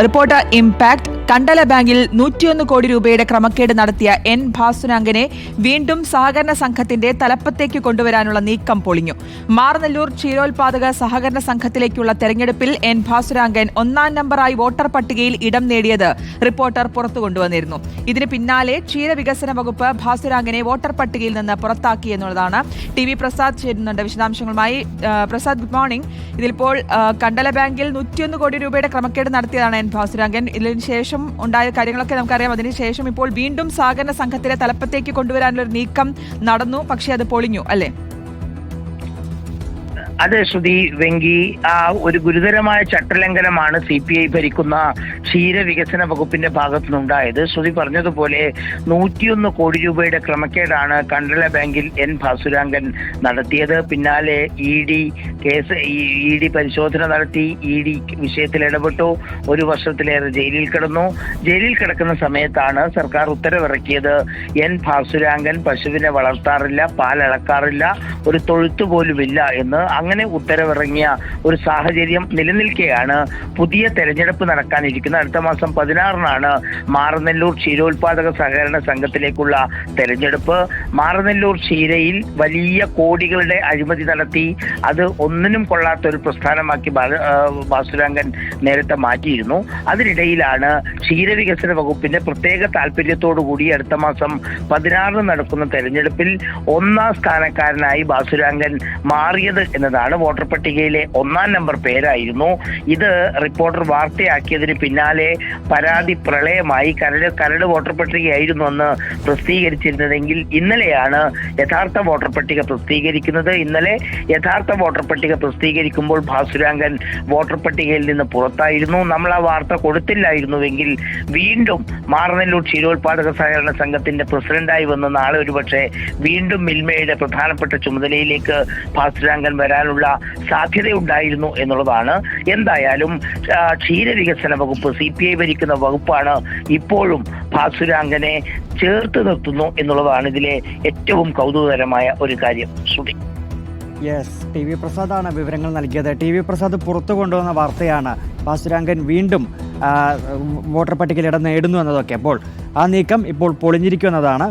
Reporter impact. Kandala ബാങ്കിൽ 101 കോടി രൂപയുടെ ക്രമക്കേട് നടത്തിയ എൻ ഭാസുരാംഗനെ വീണ്ടും സഹകരണ സംഘത്തിന്റെ തലപ്പത്തേക്ക് കൊണ്ടുവരാനുള്ള നീക്കം പൊളിഞ്ഞു. മാറനല്ലൂർ ക്ഷീരോത്പാദക സഹകരണ സംഘത്തിലേക്കുള്ള തെരഞ്ഞെടുപ്പിൽ എൻ ഭാസുരാംഗൻ 1-ാം നമ്പറായി വോട്ടർ പട്ടികയിൽ ഇടം നേടിയത് റിപ്പോർട്ടർ പുറത്തു കൊണ്ടുവന്നിരുന്നു. ഇതിന് പിന്നാലെ ക്ഷീരവികസന വകുപ്പ് ഭാസുരാംഗനെ വോട്ടർ പട്ടികയിൽ നിന്ന് പുറത്താക്കി എന്നുള്ളതാണ്. ടി.വി. പ്രസാദ് ചേരുന്നുണ്ട് വിശദാംശങ്ങളുമായി. Prasad, good morning. ഇതിലിപ്പോൾ കണ്ടല ബാങ്കിൽ 101 കോടി രൂപയുടെ ക്രമക്കേട് നടത്തിയതാണ് എൻ ഭാസുരാംഗൻ. ഇതിന് ശേഷം ഉണ്ടായ കാര്യങ്ങളൊക്കെ നമുക്കറിയാം. അതിനുശേഷം ഇപ്പോൾ വീണ്ടും സഹകരണ സംഘത്തിലെ തലപ്പത്തേക്ക് കൊണ്ടുവരാനുള്ള ഒരു നീക്കം നടന്നു, പക്ഷേ അത് പൊളിഞ്ഞു അല്ലേ? അതെ ശ്രുതി, വെങ്കി, ഒരു ഗുരുതരമായ ചട്ടലംഘനമാണ് CPI ഭരിക്കുന്ന ക്ഷീരവികസന വകുപ്പിന്റെ ഭാഗത്തുനിന്നുണ്ടായത്. ശ്രുതി പറഞ്ഞതുപോലെ 101 കോടി രൂപയുടെ ക്രമക്കേടാണ് കണ്ടല ബാങ്കിൽ എൻ ഭാസുരാംഗൻ നടത്തിയത്. പിന്നാലെ ഇ ഡി പരിശോധന നടത്തി. ഇ.ഡി. വിഷയത്തിൽ ഇടപെട്ടു. 1 വർഷത്തിലേറെ ജയിലിൽ കിടന്നു. ജയിലിൽ കിടക്കുന്ന സമയത്താണ് സർക്കാർ ഉത്തരവിറക്കിയത്. എൻ ഭാസുരാംഗൻ പശുവിനെ വളർത്താറില്ല, പാലളക്കാറില്ല, ഒരു തൊഴുത്തു പോലുമില്ല എന്ന്. അങ്ങനെ ഉത്തരവിറങ്ങിയ ഒരു സാഹചര്യം നിലനിൽക്കെയാണ് പുതിയ തെരഞ്ഞെടുപ്പ് നടക്കാനിരിക്കുന്നത്. അടുത്ത മാസം 16-നാണ് മാറനല്ലൂർ ക്ഷീരോത്പാദക സഹകരണ സംഘത്തിലേക്കുള്ള തെരഞ്ഞെടുപ്പ്. മാറനല്ലൂർ ക്ഷീരയിൽ വലിയ കോടികളുടെ അഴിമതി നടത്തി അത് ഒന്നിനും കൊള്ളാത്ത ഒരു പ്രസ്ഥാനമാക്കി ഭാസുരാംഗൻ നേരത്തെ മാറ്റിയിരുന്നു. അതിനിടയിലാണ് ക്ഷീരവികസന വകുപ്പിന്റെ പ്രത്യേക താല്പര്യത്തോടു കൂടി അടുത്ത മാസം 16 നടക്കുന്ന തെരഞ്ഞെടുപ്പിൽ 1-ാം സ്ഥാനക്കാരനായി ഭാസുരാംഗൻ മാറിയത് എന്നതാണ്. വോട്ടർ പട്ടികയിലെ 1-ാം നമ്പർ പേരായിരുന്നു ഇത്. റിപ്പോർട്ടർ വാർത്തയാക്കിയതിന് പിന്നാലെ പരാതി പ്രളയമായി. കരട് വോട്ടർ പട്ടികയായിരുന്നു അന്ന് പ്രസിദ്ധീകരിച്ചിരുന്നതെങ്കിൽ ഇന്നലെയാണ് യഥാർത്ഥ വോട്ടർ പട്ടിക പ്രസിദ്ധീകരിക്കുന്നത്. ഇന്നലെ യഥാർത്ഥ വോട്ടർ പട്ടിക പ്രസിദ്ധീകരിക്കുമ്പോൾ ഭാസുരാംഗൻ വോട്ടർ പട്ടികയിൽ നിന്ന് പുറത്തായിരുന്നു. നമ്മൾ ആ വാർത്ത കൊടുത്തില്ലായിരുന്നുവെങ്കിൽ വീണ്ടും മാറനല്ലൂർ ക്ഷീരോത്പാദക സഹകരണ സംഘത്തിന്റെ പ്രസിഡന്റായി വന്ന് നാളെ ഒരുപക്ഷെ വീണ്ടും മിൽമയുടെ പ്രധാനപ്പെട്ട ചുമതലയിലേക്ക് ഭാസുരാംഗൻ വരാനുള്ള സാധ്യതയുണ്ടായിരുന്നു എന്നുള്ളതാണ്. എന്തായാലും ക്ഷീരവികസന വകുപ്പ് CPI ഭരിക്കുന്ന വകുപ്പാണ് ഇപ്പോഴും ഭാസുരാംഗനെ ചേർത്ത് നിർത്തുന്നു എന്നുള്ളതാണ് ഇതിലെ ഏറ്റവും കൗതുകകരമായ ഒരു കാര്യം. ശ്രുതി. Yes, TV. പ്രസാദാണ് വിവരങ്ങൾ നൽകിയത്. ടി.വി. പ്രസാദ് പുറത്തു കൊണ്ടുവന്ന വാർത്തയാണ് ഭാസുരാംഗൻ വീണ്ടും വോട്ടർ പട്ടികയിൽ ഇടം നേടുന്നു എന്നതൊക്കെ. അപ്പോൾ ആ നീക്കം ഇപ്പോൾ പൊളിഞ്ഞിരിക്കുന്നതാണ്.